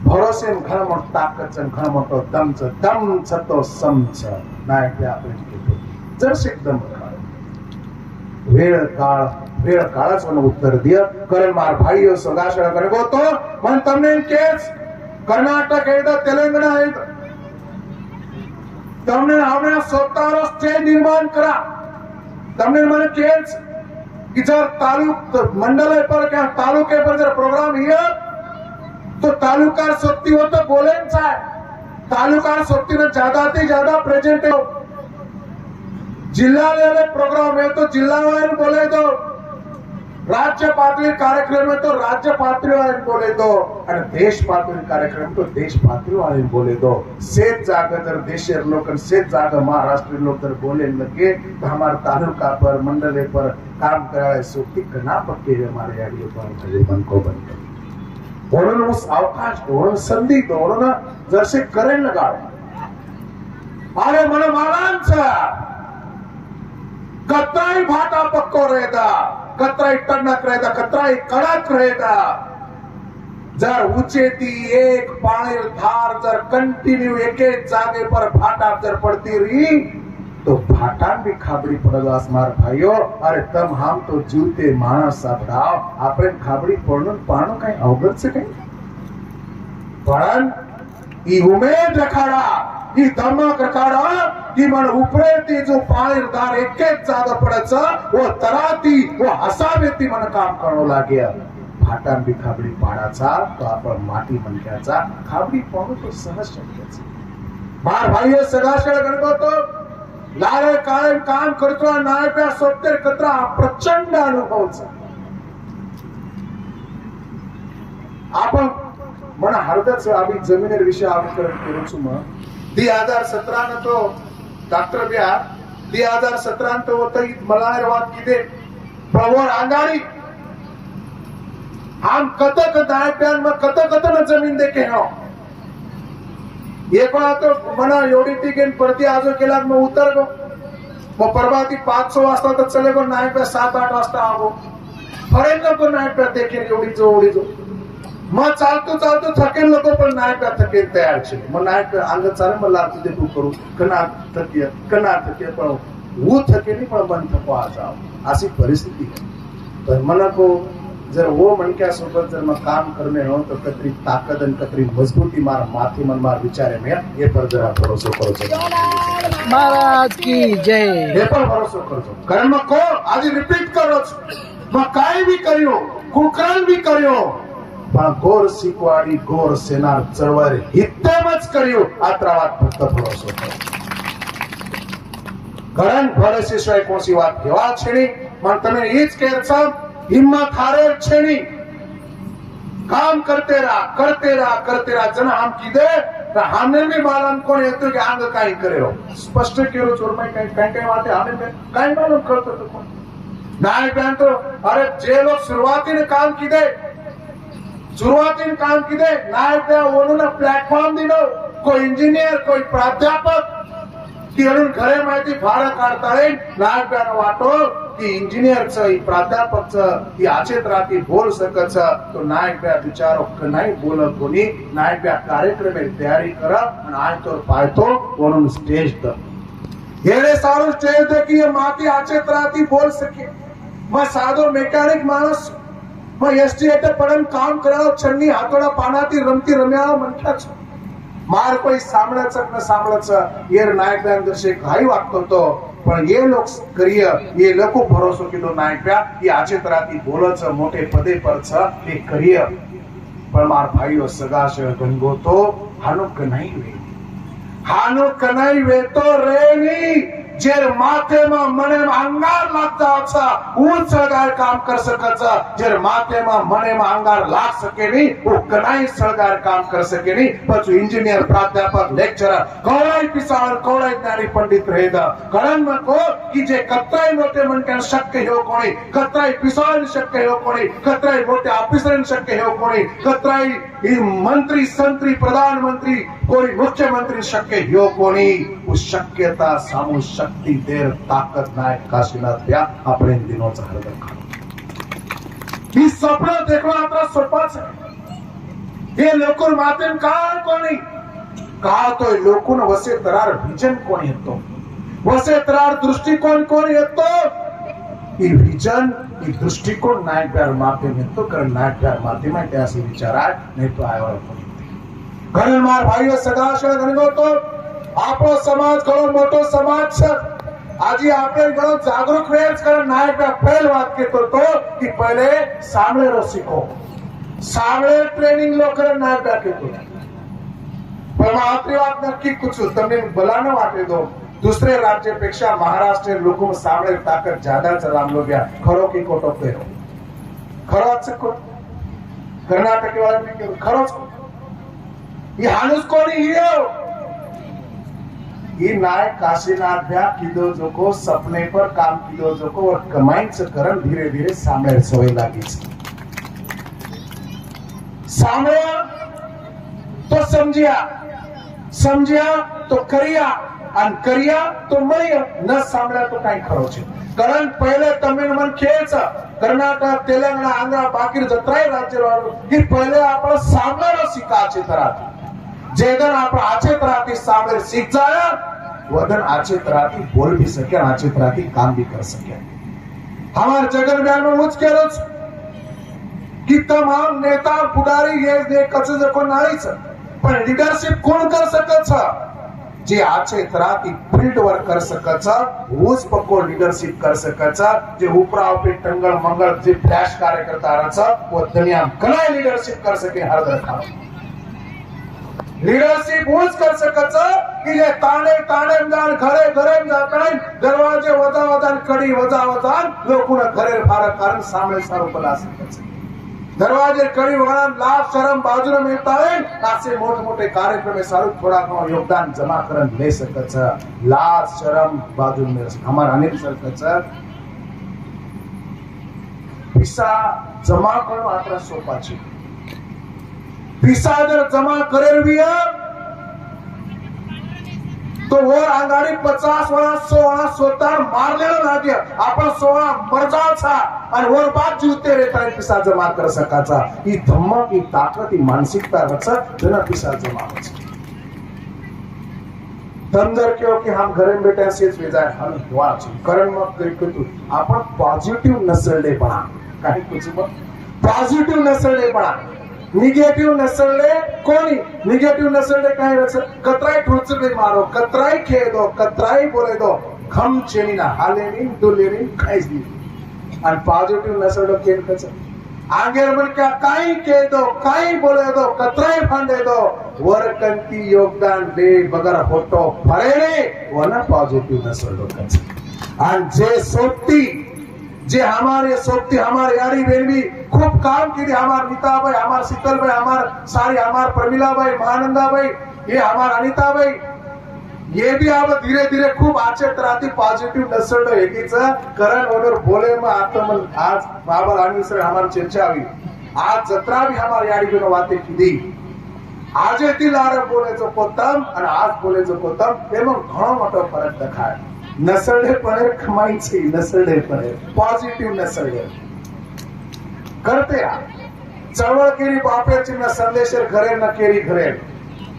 ભરોસે ઘણા મોટો તાકાત છે, ઘણા મોટો દમ છે. દમ છે તો સમ છે. નાયક આપણે કીધું જરસે એકદમ વેળ કાળ જ મને ઉત્તર દે. કરે માર ભાઈઓ સગાશા કરે તો મને તમને એમ કે કર્ણાટક એ તો તેલંગાણા એ તમને આવના સત્તારો સ્ટેજ નિર્માણ કરા. તમને મને કે कि जर तालुक मंडल पर क्या तालुके पर जर प्रोग्राम हियर तो तालुका सोबती हो तो बोले तालुका सोबती ने ज्यादा से ज्यादा प्रेजेंट हो. जिला लेवल प्रोग्राम है तो जिला वाले बोले दो. राज्य पातळी कार्यक्रम है तो राज्य पातळी वाले बोले दो. और देश पातळी कार्यक्रम तो देश पातळी वाले बोले दो. सेज जागा जर देशेर लोक सेज जागा महाराष्ट्र लोग जर बोले लगे तो हमारे तालुका पर मंडले पर काम कराए सोबती कना पक्के हमारे यारी पर मन को बंद म्हणून उस अवकाश म्हणून संधी म्हणून जरसे करेन लगावे. अरे मन मालांचा कतराई भाटा पक्को रहेता, कतराई टणक रहेता, कतराई कड़क रहेता. जर ऊंचेती एक पाणी धार जर कंटिन्यू एक जागे पर भाटा जर पड़ती रही तो भाटान भी खाबड़ी पड़ेगा मार भाइयों. अरे तम हम तो जीवते मानस सापडाव आपने खाबड़ी पड़न पाणो कहीं अवगत से कहीं पण ई उमेद रखाड़ा ई धमक रखाड़ा की मन उपरेती जो पाणी धार एक जागा पड़ेच वो तराती वो हसावेती मन काम करणो लाग्या. भाटान भी खाबड़ी पाडाचा तो आपण माटी मनक्याचा खाबड़ी पडणं तो सहज शक्य आहे. मार भाइयों सदाशय गणगो तो लारे कायम काम करतो नायका सोबतेर कतरा प्रचंड अनुभव છે. आपण મને હળદર આવી જમીન વિશે આવકરણ કરું છું. 2017 ને તો ડॉक्टर ब्या 2017 તો હોતી મલાયર વાત કીધે પ્રવર આંગારી આમ કતક દાયપ્યાન માં કતક ન જમીન દેખે हो. एक बार तो मना एवढी ती गेन पडती आजो केला मग उतर गो. मग परवाती 500 वाजता तर चले गो नाईट पे 7-8 वाजता आगो फरेन नको नाईट पे देखेल एवढी जो मग चालतो थकेल नको पण नाईट पे थकेल तयार छे. मग नाईट पे अंग चाले मग लाती दे तू करू कना थके पण वो थके नहीं पण बन थको आ जाओ अशी परिस्थिती है. तर मना को जर वो मनक्या सोबत जर मैं काम करने हो तो कतरी ताकत और कतरी मजबूती मार माथी मन मार विचारे में ये पर जरा भरोसा करो महाराज की जय. ये पर भरोसा करो कारण मैं को आज रिपीट करो मैं काई भी करियो कुकरण भी करियो पण गोर सिकवाडी गोर सेनार चळवळ हितेमच करियो आत्रावात फक्त भरोसा करो. कारण भरोसे शिवाय कोणसी વાત કેવા છે નહીં. પણ તમે એ જ કહે છો હિંમત હારે છે નહીં काम करते रहा जन हम किदे हमने भी मालूम कोण येतो की अंग काही करेलो स्पष्ट केलो चोरमाई काही वाटे आम्ही काही मालूम करतो तो कोण नाही तो अरे जे लोग सुरुवातीने काम किदे नाही त्या ओनून प्लॅटफॉर्म दिलो कोई इंजिनियर कोई प्राध्यापक की म्हणून घरे माहिती भाडं काढता येईल नाही त्यानं वाटो की इंजिनियरचं प्राध्यापकचं ही आचेत राहती बोल सकच तो नायक ब्या विचारो नाही बोलत कोणी नायक ब्या कार्यक्रम तयारी करा आणि आज तो पाहतो म्हणून स्टेज तर येणे सारू स्टेज दे की माती आचेत राहती बोल सके मग साधो मेकॅनिक माणूस मग एसटीएट पडन काम करावं छन्नी हातोडा पानाती रमती रम्या म्हणतात मार कोई सांभळाचं न सांभळाचं येर नायक जसे काही वागतो तो पण ये लोक करिय ये लोक भरोसो किलो नायक ये आचे तराती बोलच मोठे पदे परच ते करिय पण मार भाईओ सगाश गंगो तो हानुक नाही वे तो रेनी जेर माथे में मने में अंगार लगता अच्छा ऊंच सड़गार काम कर सकता जेर माथे में मने में अंगार लाग सके नहीं वो कनाई सड़गार काम कर सके नहीं पछु इंजीनियर प्राध्यापक लेक्चरर कौड़ाई पिसाळ कौड़ाई ज्ञानी पंडित रहेगा कारण मको की जे कत्राई मोठे मनके शक्य हो कोणी कत्राई पिसाळ शक्य हो कोणी कत्राई मोठे ऑफिसर शक्य हो कोणी कत्राई मंत्री संत्री प्रधानमंत्री कोई मुख्यमंत्री शक्य हो कोणी उस शक्यता सामू शक्ति देर ताकत नायक काशीनाथ द्या આપણે દિનોचा हरदर खातो ही स्वप्न देखवा आता सोपाच हे लोकून मातेन काय कोणी का तो लोकून वसे तरार विजन कोण येतो वसे तरार दृष्टिकोन कोण येतो ही विजन ही दृष्टिकोन नायक ब्यार माते येतो कारण नायक ब्यार माते में त्यासे विचारा नाही तो आयवर घणन मार भाईओ सदाशय गणगो तो आपो समाज घणो मोटो समाज છે આજે આપણે ઘણો જાગૃત રહેજ કારણ નાયક પહેલ વાત કેતો તો કે પહેલે સાંભળેરો શીખો સાંભળે ટ્રેનિંગ લો કરે નાયક કેતો પણ આપણી વાત નક્કી કુછું તમને ભલાનો વાટે દો दुसरे राज्यापेक्षा महाराष्ट्र लोक सामळे ताकद ज्यादा चलामलो गया खरो की खोटो पेरो खरोच कर्नाटक वाले खरोच ये हानुस कोणी हिरो ये नायक काशीनाथ भ्या किदो जोको सपने पर काम किदो जोको और कमाईचं करण धीरे धीरे सामळे सोय लागी सामळे तो समजिया तो करिया आणि करिया तो મળ્યા ન સાંભળ્યા તો કઈ ખરો છે કારણ પહેલે તમિલમન ખેચ કર્ણાટક તેલંગાણા આંધ્ર બાકી જતરાય રાજ્ય વાળો કે પહેલે આપણે સાંભળવાનો શીખા છે તરાથી જેદન આપણે આચે તરાથી સાંભળે શીખ જાય વદન આચે તરાથી બોલ भी सके आचे तराથી काम भी कर सके हमार जगन बयान में मुझ कह रहा कि तमाम नेता पुढारी ये कच जको नाहीच पण लीडरशिप कोण कर सकत छ जे आचे तराती फील्ड वर्क कर सकचा ऊस पक्को लीडरशिप कर सकचा जे उपराव पे टंगल मंगल जे फ्लैश कार्यकर्ता रहचा वो दुनिया कलाय लीडरशिप कर सके हर दरखा लीडरशिप ऊस कर सकचा कि जे ताने जान घरे जाता दरवाजे वजा कडी वजा लोकोना घरे भारत कारण सामने सारो बना सकचा दरवाजे कड़ी वाला लाभ शर्म बाजू में मिलता है ऐसे मोटे कार्यक्रम में सारू थोड़ा घणो योगदान जमा करन ले सकत छ लाभ शर्म बाजू में हमार अनिल सकत छ पैसा जमा करो आत्रा सोपा छे पैसा अगर जमा करेल भी तो वो आंगाडी 50 वाला 100 वाला स्वतः मारलेलो लागे आपण 16 मरजा छा आणि वर बात जीवते रे ताई पैसा जमा कर सकाचा ही धम्मक ही ताकत ही मानसिकता रच जना पैसा जमा होच तंदर क्यों कि हम घरे बैठे से वेजाय हम वाच करण मत करू आपण पॉझिटिव्ह नसले बना काही कुछ पॉझिटिव्ह नसले बना निगेटिव्ह नसले कोणी निगेटिव्ह नसले काय रच कतराई ठोचले मारो कतराई खेळ दो कतराई बोले दो खम चेनी ना हाले नी डोले नी काहीच नाही आणि पॉझिटिव्ह नसलो केन कच आगे मन क्या काई के दो काई बोले दो कतराई फंडे दो वरकंती योगदान दे बगर फोटो फरेने वना पॉझिटिव्ह नसलो कच आणि जे सोटी जे हमारे सोबती हमारे यारी बहन भी खूब काम की थी, हमार नीता भाई, हमार शीतल भाई, हमार सारी, हमार प्रमिला भाई, महानंदा भाई, ये हमार अनिता भाई, ये भी अब धीरे धीरे खूप आचेत राहते पॉझिटिव्ह नसड एकीच करण वगैरे बोले मग आता मग आज बाबा आणि सर हमार चर्चा हुई आज जत्रा भी हमार यारी बहन वाते की આજે થી લારે બોલેજો પોતમ અને આજ બોલેજો પોતમ એમાં ઘણો મોટો ફરક દેખાય નસરડે પણ કમાઈ છે નસરડે પણ પોઝિટિવ નસરડે કરતે આ ચળવળ કેરી બાપે ચિન્હ સંદેશ ઘરે ન કેરી ઘરે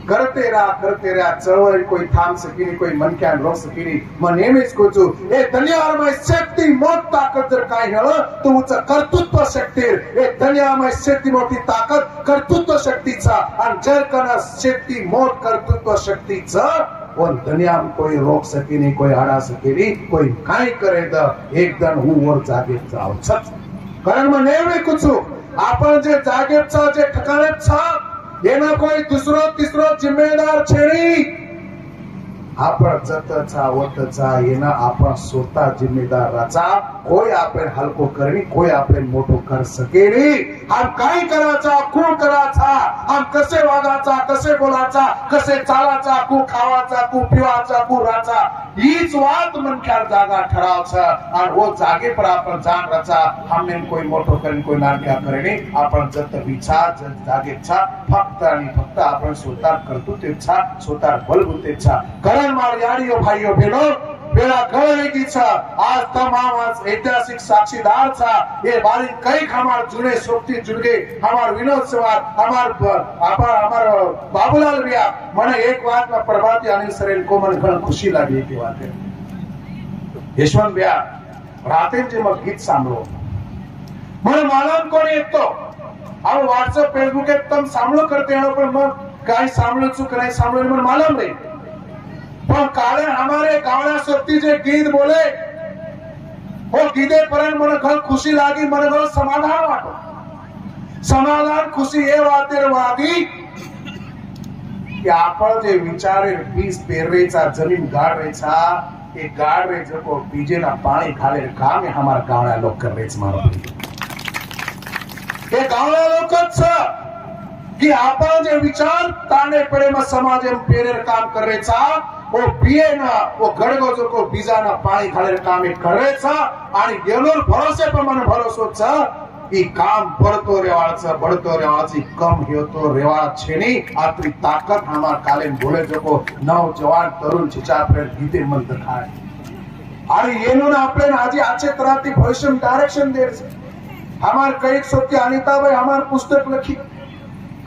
करते रहा चळवळ कोई थांब सकी नहीं, कोई मन क्या रोक सकी नहीं. मन नेहमीच कोचू ए दुनियामय शक्ती मोठ ताकद जर काय हेळ तुमचं कर्तृत्व शक्ती ए दुनियामय शक्ती मोठी ताकद कर्तृत्व शक्तीचा आणि जर कना शक्ती मोठ कर्तृत्व शक्तीचा वो दुनिया में कोई रोक सकी नहीं, कोई हरा सकी नहीं, कोई काय करे द एकदम हूँ और जागे जाओ सच कारण मग नेहमी कुचू आपण जे जागेचा जे ठिकाणेचा एना कोई दुसरो तिसरो जिम्मेदार छेड़ी आपण जतचा वतचा येना आपण स्वतः जिम्मेदार राचा कोई आपण हलको करणी कोई आपण मोठो कर सकेली. हम काय कराचा कोण कराचा हम कसे वागाचा कसे बोलाचा कसे चालाचा को खावाचा को पिवाचा को राचा हीच वात मनख्यार जागा ठरावचा आणि वो जागे पर आपण जाण राचा हमने कोई मोठो करणी कोई नाट्या करणी आपण जत विचार जत जागेचा फक्त आणि फक्त आपण स्वतः कर्तृत्वेचा स्वतः बलबुतेचा कारण मार यारियो भाइयों बहनों मेरा गौरव की छा आज तमाम आज ऐतिहासिक साक्षीदार था ये बारी कई हमार जुने सोबती जुड़ गए हमार विनोद सवार हमार बाबूलाल भैया मैंने एक बात में प्रभाती अनिल सरेन को मन घण खुशी लगी की बात है यशवंत भैया राते जे मग गीत सांभळो મને માલમ કોને એક તો આ WhatsApp Facebook એ તમ સાંભળો કરતે એનો પણ મગ કાઈ સાંભળો છું કે નહીં સાંભળો મને માલમ નહીં પણ કાલે हमारे गावड़ा सोबती जे गीत बोले वो गीते परन મને ઘણ ખુશી લાગી મને ઘણો સમાધાન વાટો समाधान खुशी એ વાતે વાગી કે आपण जे विचारे बीज पेररेचा जमीन गाडरेचा એ ગાડરે જકો બીજેના પાણી ખાલે કામ એ हमारा गावड़ा लोग कर रेच मारो એ ગાવડા लोग छ कि आपण जे विचार ताने पडे में समाज में पेरेर काम करेचा वो पिए ना वो गडगो जो को बीजा ना पाणी खाले काम करेचा आणि गेलोर भरोसे पर मन भरोसो छ ई काम बढ़तो रेवाळच कम होतो रेवाळ छेनी आतरी ताकत हमार काले बोले जो को नौजवान तरुण छिचा पर गीते मन दखाय आणि येनो ना आपले आजी आचे तराती भविष्य डायरेक्शन दे हमार कई सोती अनिता भाई हमार पुस्तक लिखी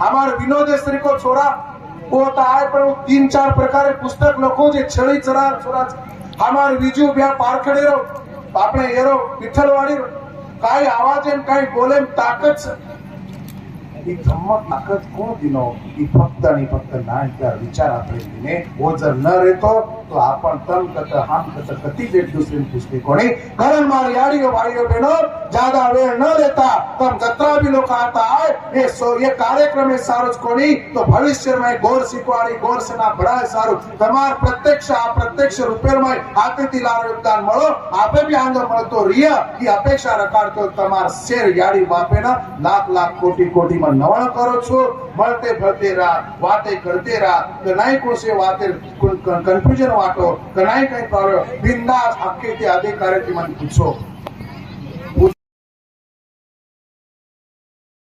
हमार विनोदेश्वरी को छोरा वो होता है पर वो 3-4 प्रकारे पुस्तक लखो जे छड़ी चरा छोरा हमार विजू ब्या पारखडे रो आपने येरो विठ्ठलवाडी काय आवाज एम काय बोले ताकत ही धम्मक ताकत कोण दिनो ही फक्त आणि फक्त नाही त्या विचार आपले दिने वो जर न रहतो तो आपण तन कत हम कत कती एक दूसरे पुष्टि कोणी कारण मार यारियो भाइयों बहनों ज्यादा वेळ न लेता तम जत्रा भी लोक आता है ये कार्यक्रम है सारोज कोणी तो भविष्य में गोर शिकवाणी गोर सेना बढ़ाए सारू तमार प्रत्यक्ष अप्रत्यक्ष रूपेर में आते तिलार योगदान मळो आपे भी आंग मळतो रिया की अपेक्षा रखाडतो तमार शेर यारी बापे ना लाख कोटी कोटी में नवण करो छो મળતે ફરતે રા વાતે કરતે રા કે નાઈ કોસે વાતે કન્ફ્યુઝન વાટો કે નાઈ કઈ પ્રોબ્લેમ બિંદાસ હક્કેથી અધિકારીથી મને પૂછો